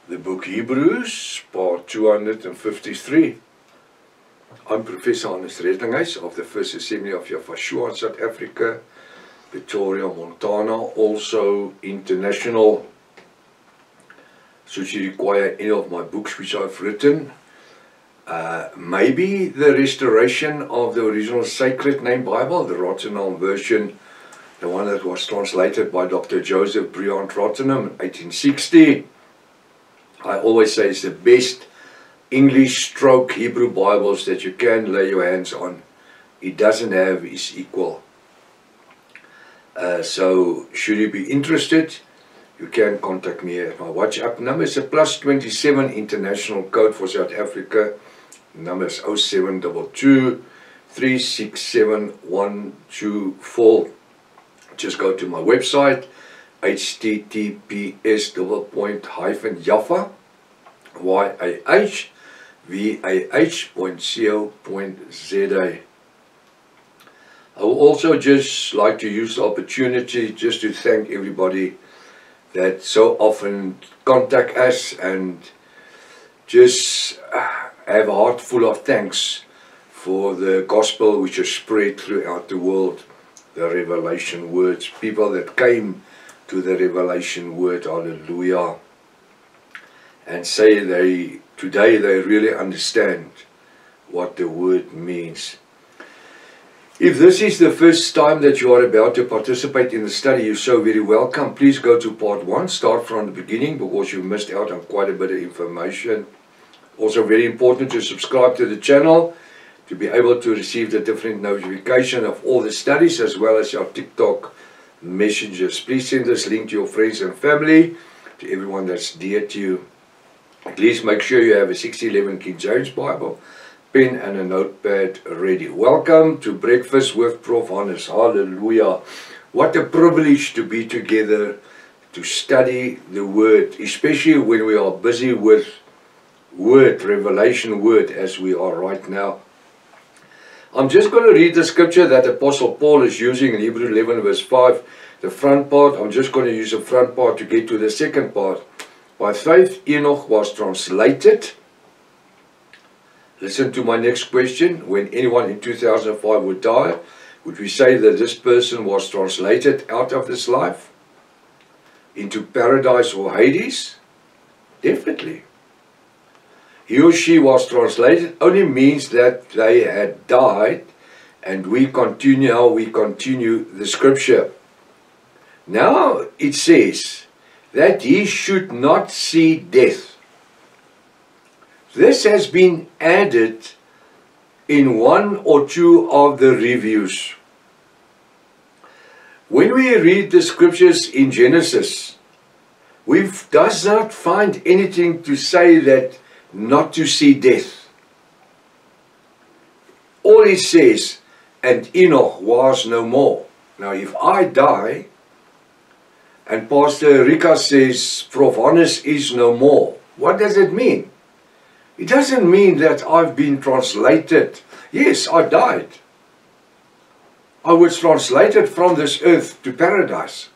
The book Hebrews, part 253. I'm Professor Hannes Redinghuis of the First Assembly of Yafashua in South Africa, Pretoria, Montana, also international. Should you require any of my books which I've written, maybe the restoration of the original Sacred Name Bible, the Rottenham version, the one that was translated by Dr. Joseph Briant Rottenham in 1860. I always say it's the best English stroke Hebrew Bibles that you can lay your hands on. It doesn't have its equal. So should you be interested, you can contact me at my WhatsApp number. It's a +27 international code for South Africa. The number is 0722 367 124. Just go to my website, https://yahvah.co.za. I would also just like to use the opportunity just to thank everybody that so often contact us and just have a heart full of thanks for the gospel which is spread throughout the world, the revelation words, people that came to the revelation word, hallelujah, and say today they really understand what the word means. If this is the first time that you are about to participate in the study, you're so very welcome. Please go to part 1, start from the beginning, because you missed out on quite a bit of information. Also very important to subscribe to the channel to be able to receive the different notification of all the studies as well as your TikTok messages. Please send this link to your friends and family, to everyone that's dear to you. At least make sure you have a 611 King James Bible, pen and a notepad ready. Welcome to Breakfast with Prof. Hannes. Hallelujah. What a privilege to be together to study the Word, especially when we are busy with Word, Revelation Word, as we are right now. I'm just going to read the scripture that Apostle Paul is using in Hebrews 11 verse 5. The front part, I'm just going to use the front part to get to the second part. By faith Enoch was translated. Listen to my next question. When anyone in 2005 would die, would we say that this person was translated out of this life into paradise or Hades? Definitely. He or she was translated only means that they had died, and we continue the scripture. Now it says that he should not see death. This has been added in one or two of the reviews. When we read the scriptures in Genesis, we does not find anything to say that not to see death. All it says, and Enoch was no more. Now if I die, and Pastor Rika says, Prof. Hannes is no more, what does it mean? It doesn't mean that I've been translated. Yes, I died. I was translated from this earth to paradise.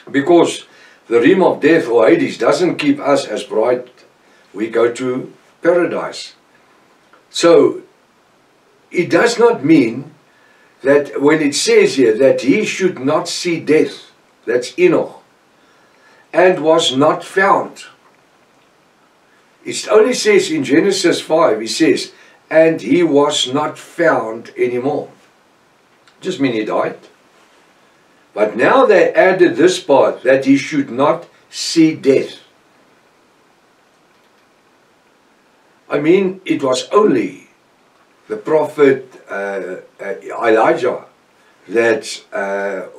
Because the realm of death or Hades doesn't keep us as bright. We go to paradise. So, it does not mean that when it says here that he should not see death, that's Enoch, and was not found. It only says in Genesis 5, it says, and he was not found anymore. Just mean he died. But now they added this part, that he should not see death. I mean, it was only the prophet Elijah that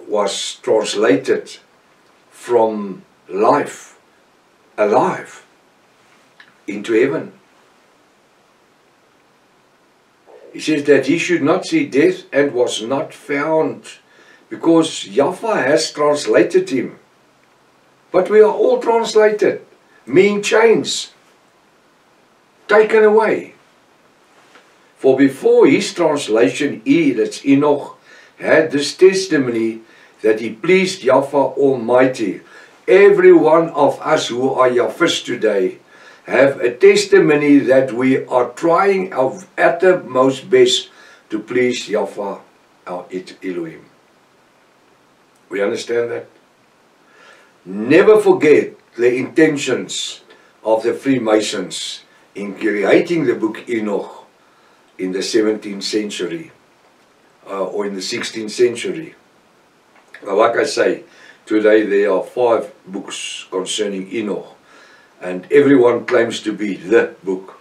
was translated from life, alive, into heaven. He says that he should not see death and was not found, because Yahweh has translated him. But we are all translated, mean chains, taken away. For before his translation, he, that's Enoch, had this testimony that he pleased Yahweh Almighty. every one of us who are Yahwist today have a testimony that we are trying our uttermost best to please Yahweh, our Elohim. We understand that? Never forget the intentions of the Freemasons in creating the book Enoch in the 17th century or in the 16th century. Well, like I say, today there are 5 books concerning Enoch, and everyone claims to be the book.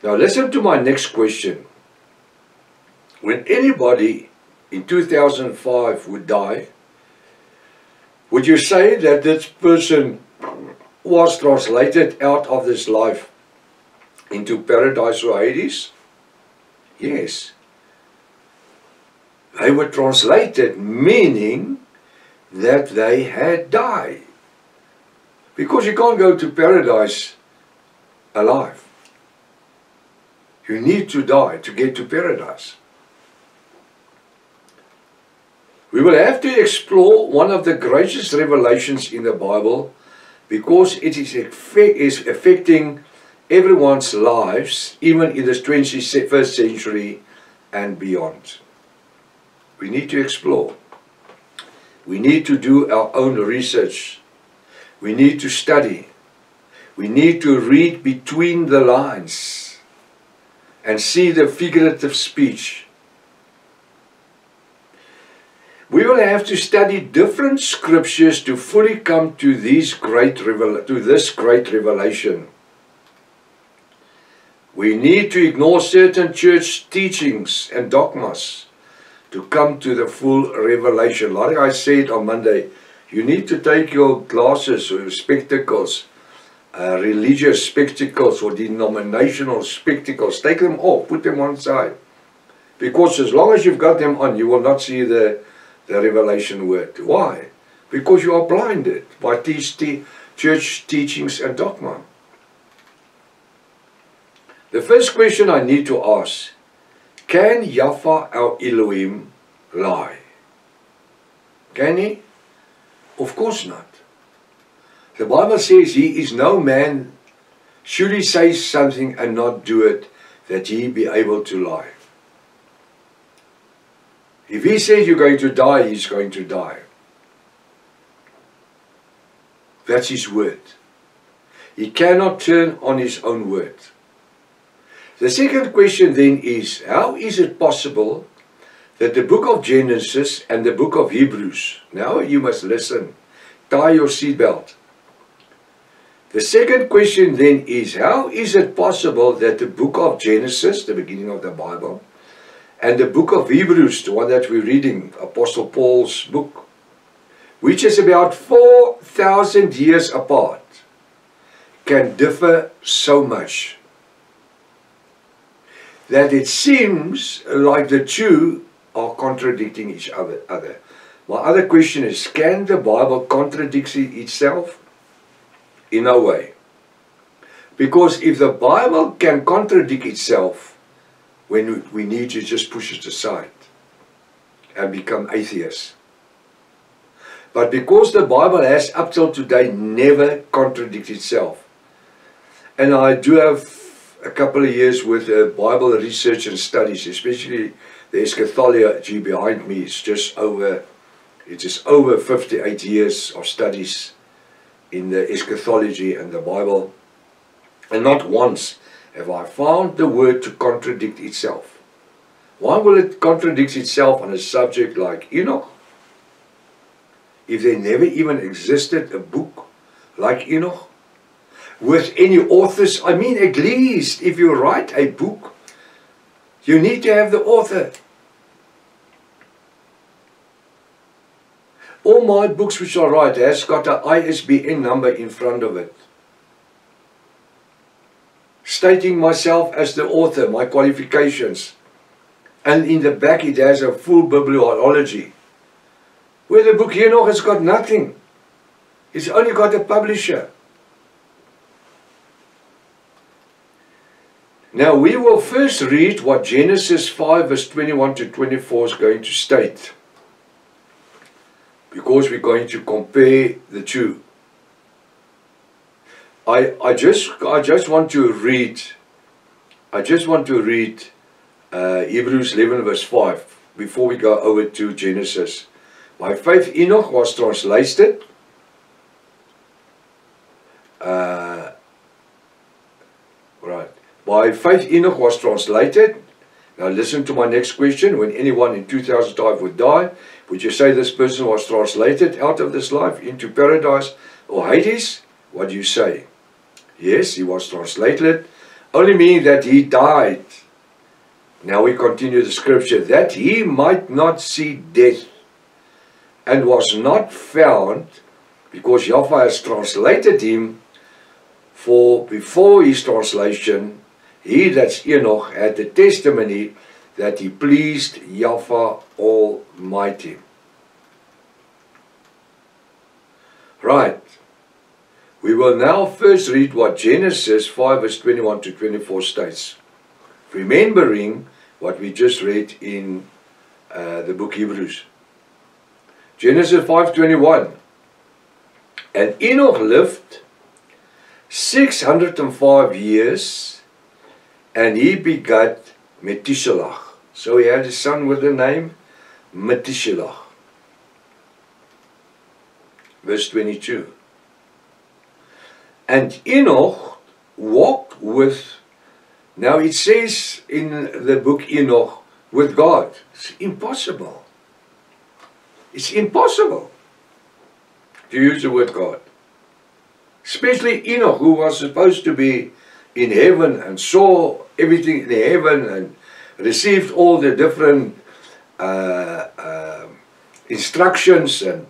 Now listen to my next question. When anybody in 2005 would die, would you say that this person was translated out of this life into paradise or Hades? Yes. They were translated, meaning that they had died. Because you can't go to paradise alive. You need to die to get to paradise. We will have to explore one of the greatest revelations in the Bible, because it is affecting everyone's lives, even in the 21st century and beyond. We need to explore. We need to do our own research. We need to study. We need to read between the lines and see the figurative speech. We will have to study different scriptures to fully come to this great revelation. We need to ignore certain church teachings and dogmas to come to the full revelation. Like I said on Monday, you need to take your glasses or spectacles, religious spectacles or denominational spectacles, take them off, put them on side. Because as long as you've got them on, you will not see the revelation word. Why? Because you are blinded by these church teachings and dogma. The first question I need to ask, can Yahweh our Elohim lie? Can he? Of course not. The Bible says he is no man, should he say something and not do it, that he be able to lie. If he says you're going to die, he's going to die. That's his word. He cannot turn on his own word. The second question then is, how is it possible that the book of Genesis and the book of Hebrews, now you must listen, tie your seatbelt. The second question then is, how is it possible that the book of Genesis, the beginning of the Bible, and the book of Hebrews, the one that we're reading, Apostle Paul's book, which is about 4,000 years apart, can differ so much that it seems like the two are contradicting each other. My other question is, can the Bible contradict itself? In no way. Because if the Bible can contradict itself, when we need to just push it aside and become atheists. But because the Bible has up till today never contradicted itself, and I do have a couple of years with Bible research and studies, especially the eschatology behind me. It is over 58 years of studies in the eschatology and the Bible, and not once have I found the word to contradict itself. Why will it contradict itself on a subject like Enoch? If there never even existed a book like Enoch, with any authors, I mean, at least if you write a book, you need to have the author. All my books which I write has got an ISBN number in front of it, stating myself as the author, my qualifications, and in the back it has a full bibliology. Where the book Enoch has got nothing. It's only got a publisher. Now we will first read what Genesis 5 verse 21 to 24 is going to state. because we're going to compare the two. I just want to read Hebrews 11 verse 5 before we go over to Genesis. By faith Enoch was translated By faith Enoch was translated. Now listen to my next question. When anyone in 2005 would die, would you say this person was translated out of this life into paradise or Hades? What do you say? Yes, he was translated, only meaning that he died. Now we continue the scripture. That he might not see death, and was not found, because Yahweh has translated him. For before his translation, he, that's Enoch, had the testimony that he pleased Yahweh Almighty. Right. We will now first read what Genesis 5 verse 21 to 24 states. Remembering what we just read in the book Hebrews. Genesis 5:21. And Enoch lived 605 years, and he begat Methuselah. So he had a son with the name Methuselah. Verse 22. And Enoch walked with, now it says in the book Enoch, with God. It's impossible. It's impossible to use the word God. Especially Enoch, who was supposed to be in heaven and saw everything in heaven and received all the different instructions, and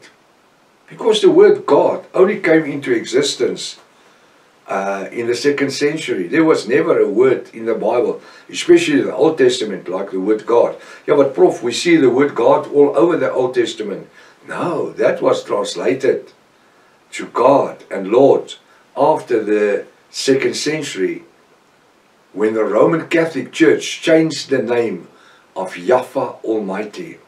because the word God only came into existence in the 2nd century. There was never a word in the Bible, especially in the Old Testament, like the word God. Yeah, but Prof, we see the word God all over the Old Testament. No, that was translated to God and Lord after the 2nd century, when the Roman Catholic Church changed the name of Yahweh Almighty,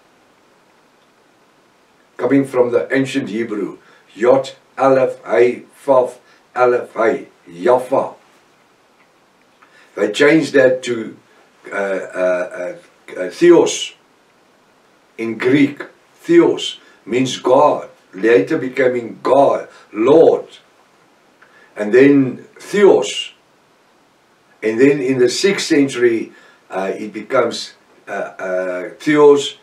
coming from the ancient Hebrew, Yod, Aleph, Hey, Vav, Aleph, Hey, Yahweh. They changed that to Theos in Greek. Theos means God, later becoming God, Lord. And then Theos. And then in the 6th century, it becomes Theos,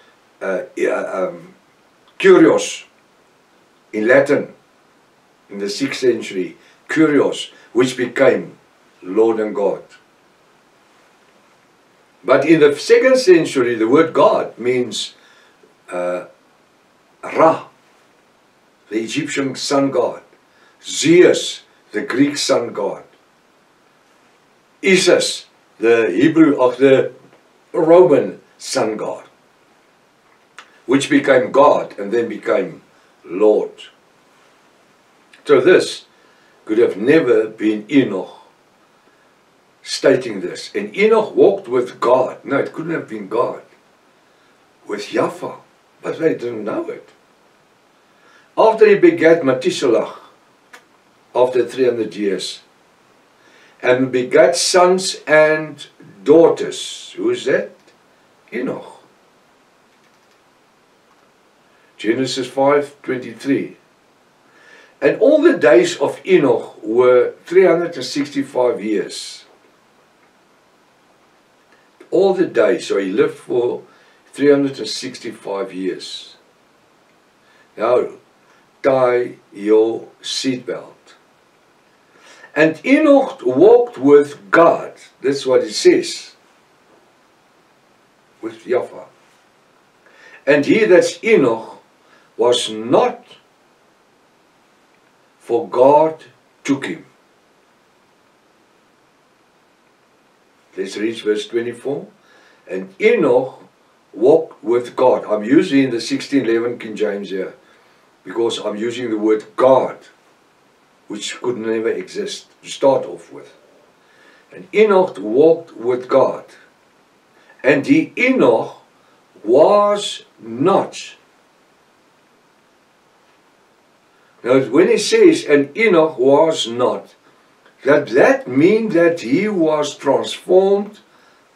Kyrios in Latin. In the 6th century, Kyrios, which became Lord and God. But in the 2nd century, the word God means Ra, the Egyptian sun god, Zeus, the Greek sun god, Isis, the Hebrew of the Roman sun god, which became God and then became Lord. So this could have never been Enoch stating this. And Enoch walked with God. No, it couldn't have been God. With Yahweh. But they didn't know it. After he begat Methuselah, after 300 years, and begat sons and daughters. Who is that? Enoch. Genesis 5:23. And all the days of Enoch were 365 years. All the days, so he lived for 365 years. Now, tie your seatbelt. And Enoch walked with God. That's what it says. With Yahweh. And he, that's Enoch, was not, for God took him. Let's read verse 24. And Enoch walked with God. I'm using the 1611 King James here, because I'm using the word God, which could never exist to start off with. And Enoch walked with God. And he, Enoch, was not. Now when he says, and Enoch was not, that means that he was transformed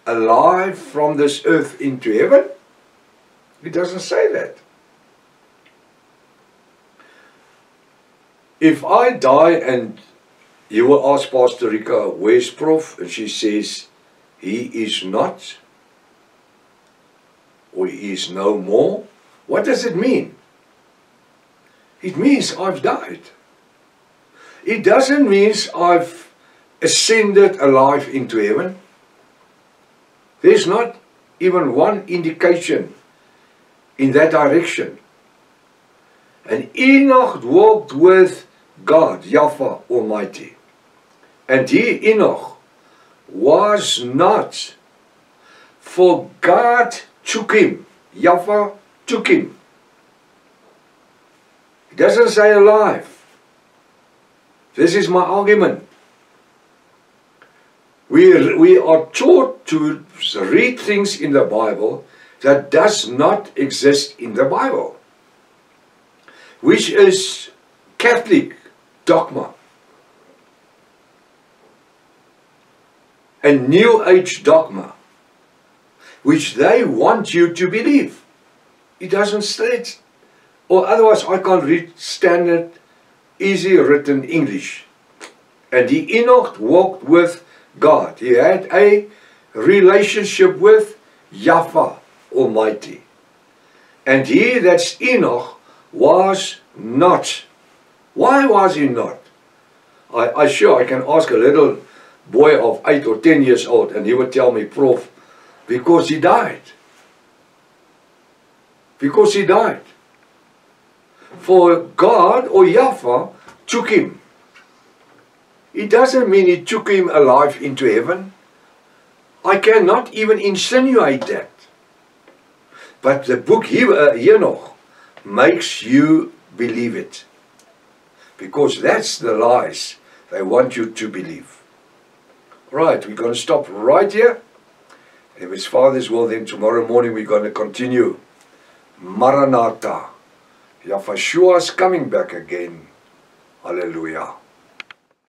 alive from this earth into heaven? It doesn't say that. If I die and you will ask Pastor Rika, where's Prof? And she says, he is not, or he is no more. What does it mean? It means I've died. It doesn't mean I've ascended alive into heaven. There's not even one indication in that direction. And Enoch walked with God, Yahweh Almighty. And he, Enoch, was not, for God took him. Yahweh took him. It doesn't say alive. This is my argument. We are taught to read things in the Bible that does not exist in the Bible, which is Catholic dogma and New Age dogma, which they want you to believe. It doesn't state, or otherwise I can't read standard, easy written English. And he, Enoch, walked with God. He had a relationship with Yahweh Almighty. And he, that's Enoch, was not. Why was he not? I sure I can ask a little boy of 8 or 10 years old and he would tell me, Prof, because he died. Because he died. For God or Yahweh took him. It doesn't mean he took him alive into heaven. I cannot even insinuate that. But the book Enoch makes you believe it. Because that's the lies they want you to believe. Right, we're going to stop right here. If it's Father's will, then tomorrow morning we're going to continue. Maranatha. Yahweh is coming back again. Hallelujah.